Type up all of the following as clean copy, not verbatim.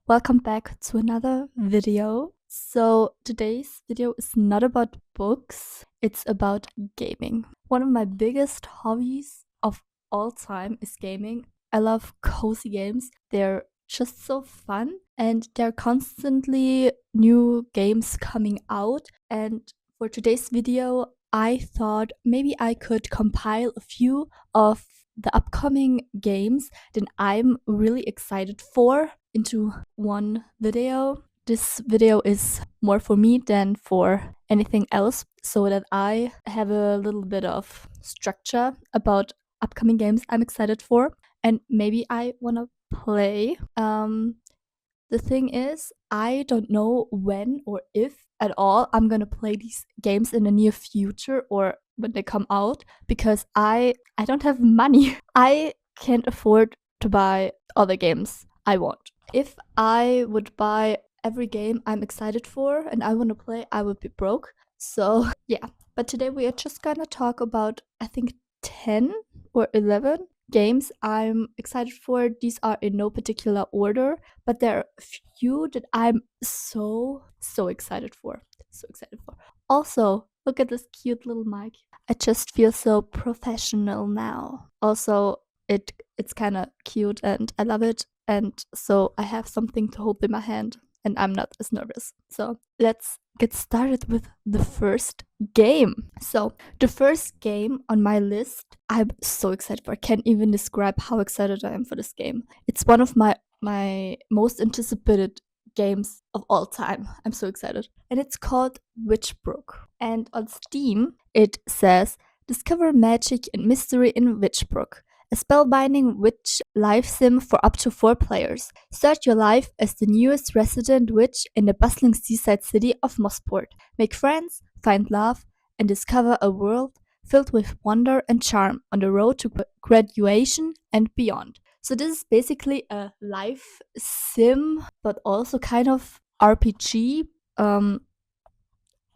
Welcome back to another video. So today's video is not about books, it's about gaming. One of my biggest hobbies of all time is gaming. I love cozy games. They're just so fun and there are constantly new games coming out. And for today's video, I thought maybe I could compile a few of the upcoming games that I'm really excited for into one video. This video is more for me than for anything else, so that I have a little bit of structure about upcoming games I'm excited for and maybe I want to play. The thing is, I don't know when or if at all I'm gonna play these games in the near future or when they come out because I don't have money. I can't afford to buy all the games I want. If I would buy every game I'm excited for and I want to play, I would be broke. So yeah, but today we are just gonna talk about I think 10 or 11 games I'm excited for. These are in no particular order, but there are a few that I'm so excited for. So excited for. Also, look at this cute little mic. I just feel so professional now. Also, it's kind of cute and I love it, and so I have something to hold in my hand and I'm not as nervous. So let's get started with the first game. So the first game on my list, I'm so excited for. I can't even describe how excited I am for this game. It's one of my most anticipated games of all time. I'm so excited. And it's called Witchbrook. And on Steam, it says, discover magic and mystery in Witchbrook, a spellbinding witch life sim for up to 4 players. Start your life as the newest resident witch in the bustling seaside city of Mossport. Make friends, find love, and discover a world filled with wonder and charm on the road to graduation and beyond. So this is basically a life sim, but also kind of RPG.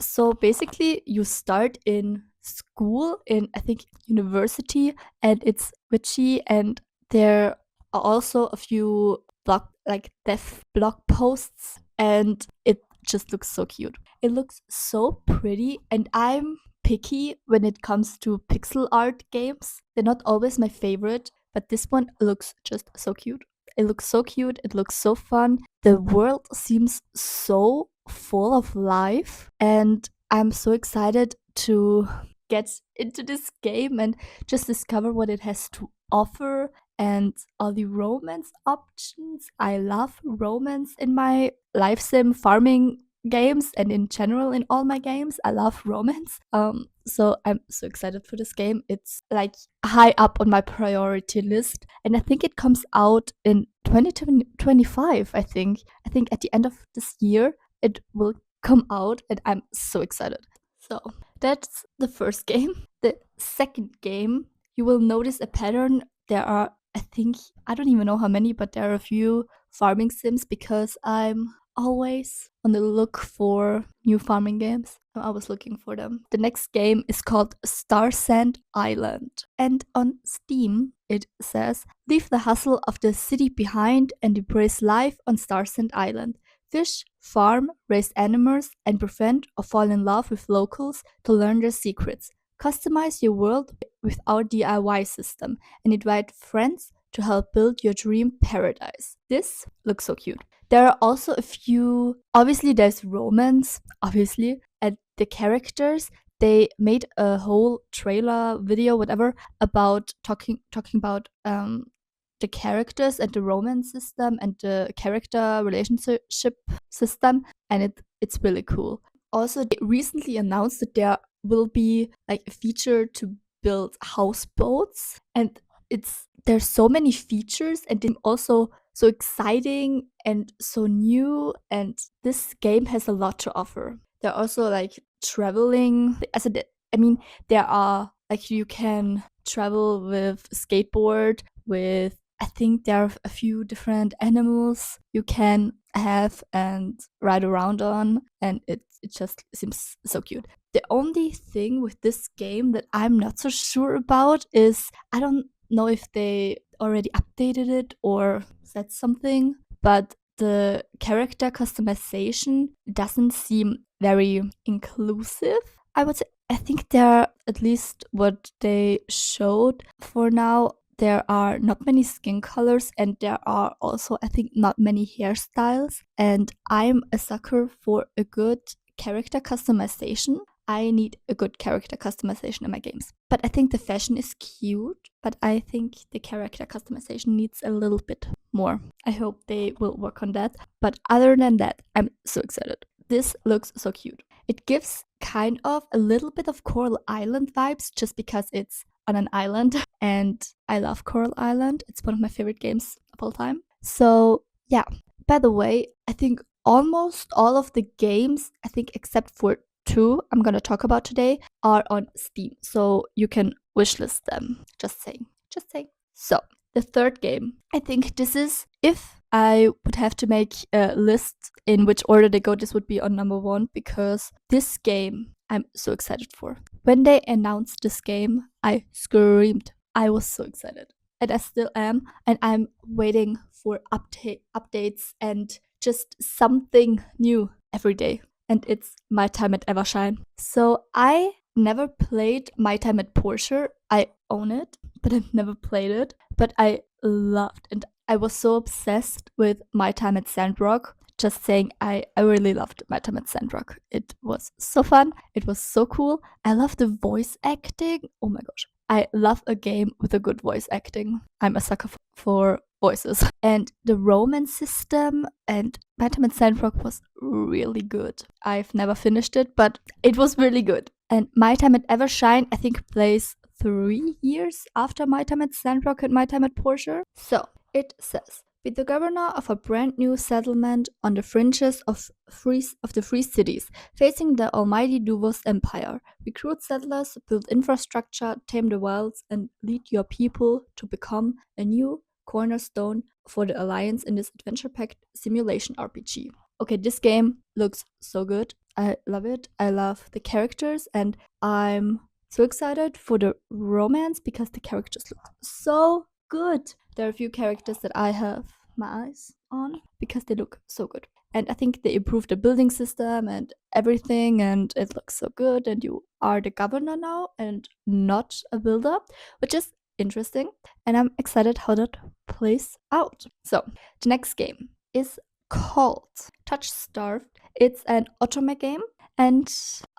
So basically, you start in school, in I think university, and it's witchy, and there are also a few death blog posts, and it just looks so cute. It looks so pretty, and I'm picky when it comes to pixel art games. They're not always my favorite, but this one looks just so cute. It looks so cute, it looks so fun. The world seems so full of life, and I'm so excited to get into this game and just discover what it has to offer and all the romance options. I love romance in my life sim farming games and in general in all my games. I love romance. So I'm so excited for this game. It's like high up on my priority list, and I think it comes out in 2025. I think at the end of this year it will come out, and I'm so excited. So that's the first game. The second game, you will notice a pattern. There are, I don't even know how many, but there are a few farming sims because I'm always on the look for new farming games. I'm always looking for them. The next game is called Star Sand Island. And on Steam, it says, leave the hustle of the city behind and embrace life on Star Sand Island. Fish, farm, raise animals, and befriend or fall in love with locals to learn their secrets. Customize your world with our DIY system and invite friends to help build your dream paradise. This looks so cute. There are also a few, obviously there's romance, obviously, and the characters, they made a whole trailer video, whatever, about talking about the characters and the romance system and the character relationship system, and it's really cool. Also, they recently announced that there will be like a feature to build houseboats, and there's so many features, and they're also so exciting and so new, and this game has a lot to offer. There are also like traveling, I mean, there are like you can travel with skateboard, with I think there are a few different animals you can have and ride around on, and it just seems so cute. The only thing with this game that I'm not so sure about is I don't know if they already updated it or said something, but the character customization doesn't seem very inclusive. I would say, I think there, at least what they showed for now, there are not many skin colors and there are also, I think, not many hairstyles. And I'm a sucker for a good character customization. I need a good character customization in my games. But I think the fashion is cute, but I think the character customization needs a little bit more. I hope they will work on that. But other than that, I'm so excited. This looks so cute. It gives kind of a little bit of Coral Island vibes just because it's on an island and I love Coral Island. It's one of my favorite games of all time. So, yeah. By the way, I think almost all of the games, I think except for two I'm gonna talk about today, are on Steam. So you can wishlist them. Just saying. Just saying. So, the third game, I think this is, if I would have to make a list in which order they go, this would be on number one because this game I'm so excited for. When they announced this game, I screamed. I was so excited. And I still am. And I'm waiting for updates and just something new every day. And it's My Time at Evershine. So I never played My Time at Porsche. I own it, but I've never played it. But I loved, and I was so obsessed with My Time at Sandrock. Just saying, I really loved My Time at Sandrock. It was so fun. It was so cool. I love the voice acting. Oh my gosh. I love a game with a good voice acting. I'm a sucker for voices. And the romance system and My Time at Sandrock was really good. I've never finished it, but it was really good. And My Time at Evershine, I think, plays 3 years after My Time at Sandrock and My Time at Porsche. So it says, be the governor of a brand new settlement on the fringes of the free cities, facing the almighty Duvos Empire. Recruit settlers, build infrastructure, tame the wilds, and lead your people to become a new cornerstone for the Alliance in this adventure-packed simulation RPG. Okay, this game looks so good. I love it. I love the characters, and I'm so excited for the romance because the characters look so good. There are a few characters that I have my eyes on because they look so good. And I think they improved the building system and everything, and it looks so good. And you are the governor now and not a builder, which is interesting. And I'm excited how that plays out. So, the next game is called Touch Starved. It's an otome game, and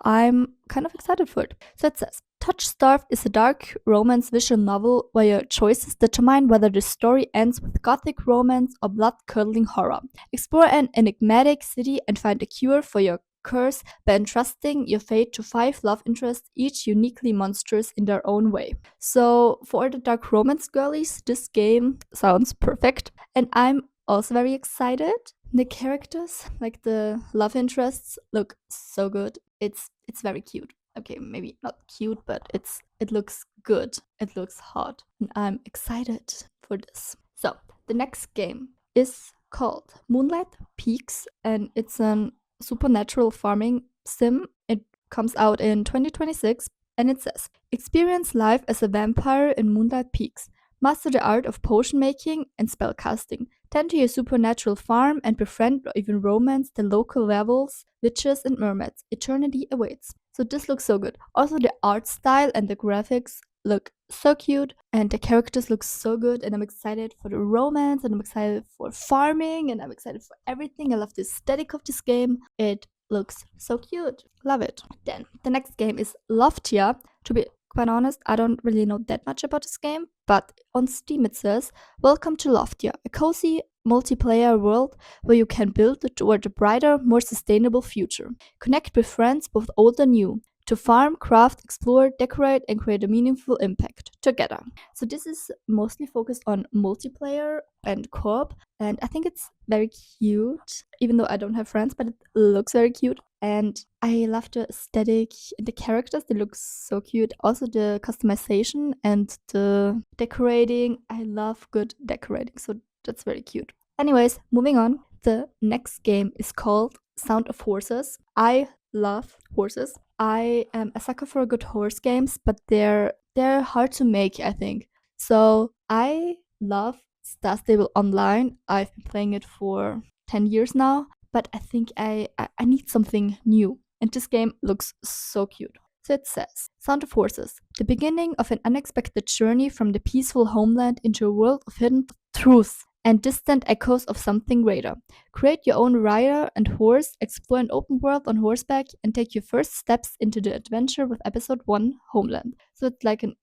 I'm kind of excited for it. So it says, Touch Starved is a dark romance visual novel where your choices determine whether the story ends with gothic romance or blood-curdling horror. Explore an enigmatic city and find a cure for your curse by entrusting your fate to 5 love interests, each uniquely monstrous in their own way. So for the dark romance girlies, this game sounds perfect, and I'm also very excited. The characters, like the love interests, look so good. It's very cute. Okay, maybe not cute, but it looks good. It looks hot, and I'm excited for this. So the next game is called Moonlight Peaks, and it's an supernatural farming sim. It comes out in 2026, and it says, experience life as a vampire in Moonlight Peaks. Master the art of potion making and spellcasting. Tend to your supernatural farm and befriend or even romance the local werewolves, witches, and mermaids. Eternity awaits. So this looks so good. Also, the art style and the graphics look so cute, and the characters look so good, and I'm excited for the romance, and I'm excited for farming, and I'm excited for everything. I love the aesthetic of this game. It looks so cute. Love it. Then the next game is Loftia. To be quite honest, I don't really know that much about this game, but on Steam it says, welcome to Loftia, a cozy multiplayer world where you can build toward a brighter, more sustainable future. Connect with friends, both old and new, to farm, craft, explore, decorate, and create a meaningful impact together. So this is mostly focused on multiplayer and co-op, and I think it's very cute, even though I don't have friends, but it looks very cute. And I love the aesthetic and the characters. They look so cute. Also the customization and the decorating. I love good decorating, so that's very cute. Anyways, moving on. The next game is called Sound of Horses. I love horses. I am a sucker for good horse games, but they're hard to make, I think. So I love Star Stable Online. I've been playing it for 10 years now, but I think I need something new. And this game looks so cute. So it says, Sound of Horses, the beginning of an unexpected journey from the peaceful homeland into a world of hidden truths and distant echoes of something greater. Create your own rider and horse, explore an open world on horseback, and take your first steps into the adventure with Episode 1 Homeland. So it's like an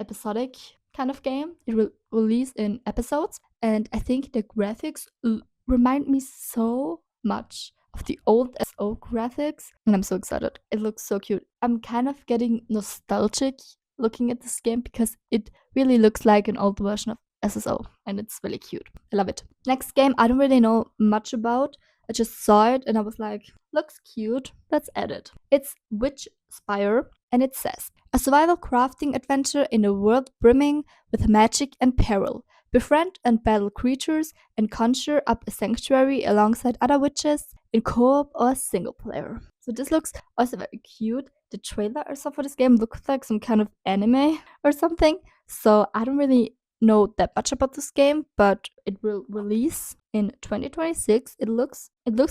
episodic kind of game. It will release in episodes, and I think the graphics remind me so much of the old SO graphics, and I'm so excited. It looks so cute. I'm kind of getting nostalgic looking at this game because it really looks like an old version of SSO, and it's really cute. I love it. Next game, I don't really know much about. I just saw it and I was like, looks cute, let's add it. It's Witch Spire, and it says, a survival crafting adventure in a world brimming with magic and peril. Befriend and battle creatures and conjure up a sanctuary alongside other witches in co-op or single player. So this looks also very cute. The trailer or so for this game looks like some kind of anime or something. So I don't really know that much about this game, but it will release in 2026. It looks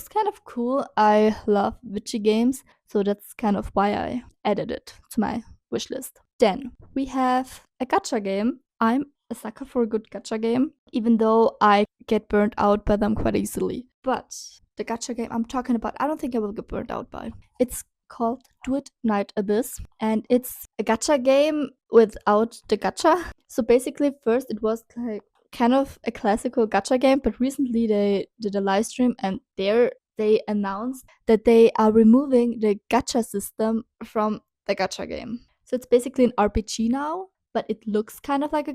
kind of cool. I love witchy games, so that's kind of why I added it to my wishlist. Then we have a gacha game. I'm a sucker for a good gacha game, even though I get burnt out by them quite easily. But the gacha game I'm talking about, I don't think I will get burnt out by. It's called Do It Night Abyss, and it's a gacha game without the gacha. So basically, first it was like kind of a classical gacha game, but recently they did a live stream, and there they announced that they are removing the gacha system from the gacha game. So it's basically an RPG now, but it looks kind of like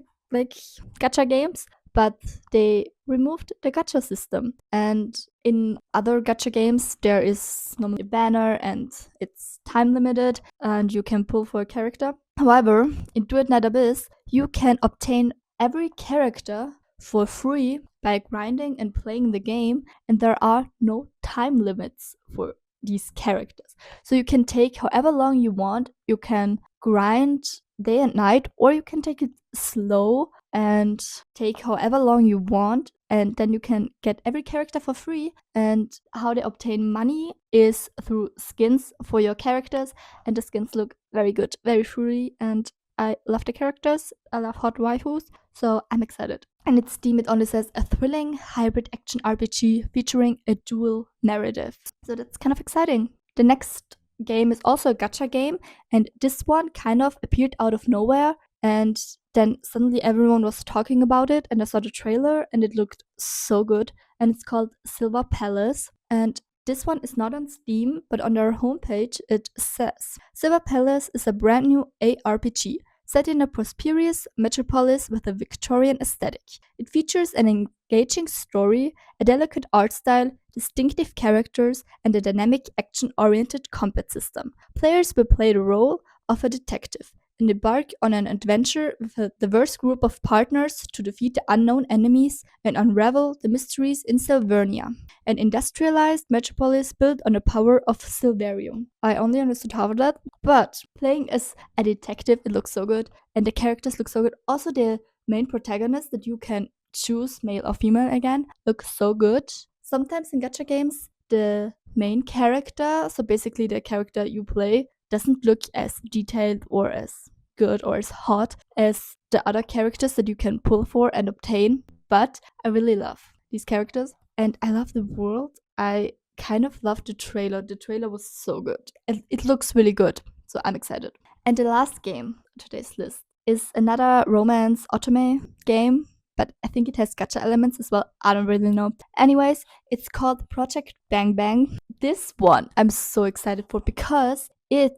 gacha games, but they removed the gacha system. And in other gacha games, there is normally a banner and it's time limited and you can pull for a character. However, in Do It Night Abyss, you can obtain every character for free by grinding and playing the game, and there are no time limits for these characters. So you can take however long you want. You can grind day and night, or you can take it slow and take however long you want, and then you can get every character for free. And how they obtain money is through skins for your characters, and the skins look very good, very free, and I love the characters. I love hot waifus, so I'm excited. And its Steam, it only says a thrilling hybrid action RPG featuring a dual narrative. So that's kind of exciting. The next game is also a gacha game, and this one kind of appeared out of nowhere, and then suddenly everyone was talking about it, and I saw the trailer and it looked so good, and it's called Silver Palace. And this one is not on Steam, but on their homepage it says Silver Palace is a brand new ARPG set in a prosperous metropolis with a Victorian aesthetic. It features an engaging story, a delicate art style, distinctive characters, and a dynamic action-oriented combat system. Players will play the role of a detective and embark on an adventure with a diverse group of partners to defeat the unknown enemies and unravel the mysteries in Silvernia, an industrialized metropolis built on the power of Silverium. I only understood half of that, but playing as a detective, it looks so good, and the characters look so good. Also, the main protagonist that you can choose, male or female again, looks so good. Sometimes in gacha games, the main character, so basically the character you play, doesn't look as detailed or as good or as hot as the other characters that you can pull for and obtain. But I really love these characters, and I love the world. I kind of love the trailer. The trailer was so good. It looks really good, so I'm excited. And the last game on today's list is another romance otome game, but I think it has gacha elements as well. I don't really know. Anyways, it's called Project Bang Bang. This one I'm so excited for because it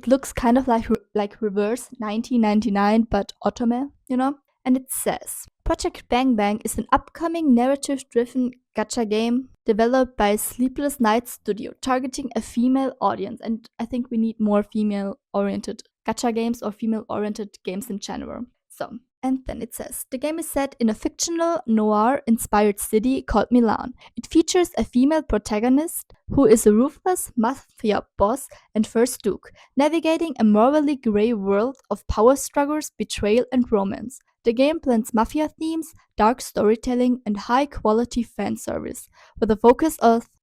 looks kind of like reverse 1999 but otome, you know? And it says Project Bang Bang is an upcoming narrative-driven gacha game developed by Sleepless Night Studio, targeting a female audience. And I think we need more female-oriented gacha games or female-oriented games in general. So, and then it says, the game is set in a fictional noir-inspired city called Milan. It features a female protagonist who is a ruthless mafia boss and first duke, navigating a morally gray world of power struggles, betrayal, and romance. The game blends mafia themes, dark storytelling, and high quality fan service, with a focus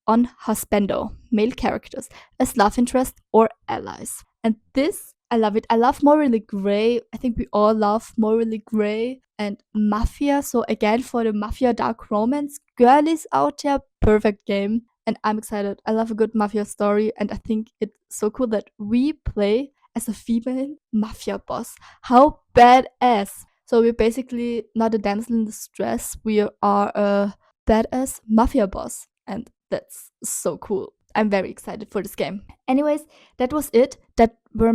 on husbando, male characters, as love interest or allies. And this, I love it. I love morally gray. I think we all love morally gray and mafia. So again, for the mafia dark romance girlies out there, perfect game. And I'm excited. I love a good mafia story, and I think it's so cool that we play as a female mafia boss. How badass! So we're basically not a damsel in distress. We are a badass mafia boss, and that's so cool. I'm very excited for this game. Anyways, that was it. That were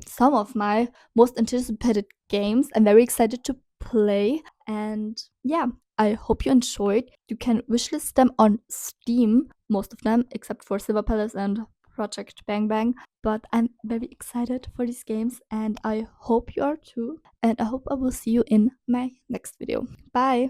some of my most anticipated games. I'm very excited to play, and yeah, I hope you enjoyed. You can wishlist them on Steam, most of them, except for Silver Palace and Project Bang Bang. But I'm very excited for these games, and I hope you are too. And I hope I will see you in my next video. Bye!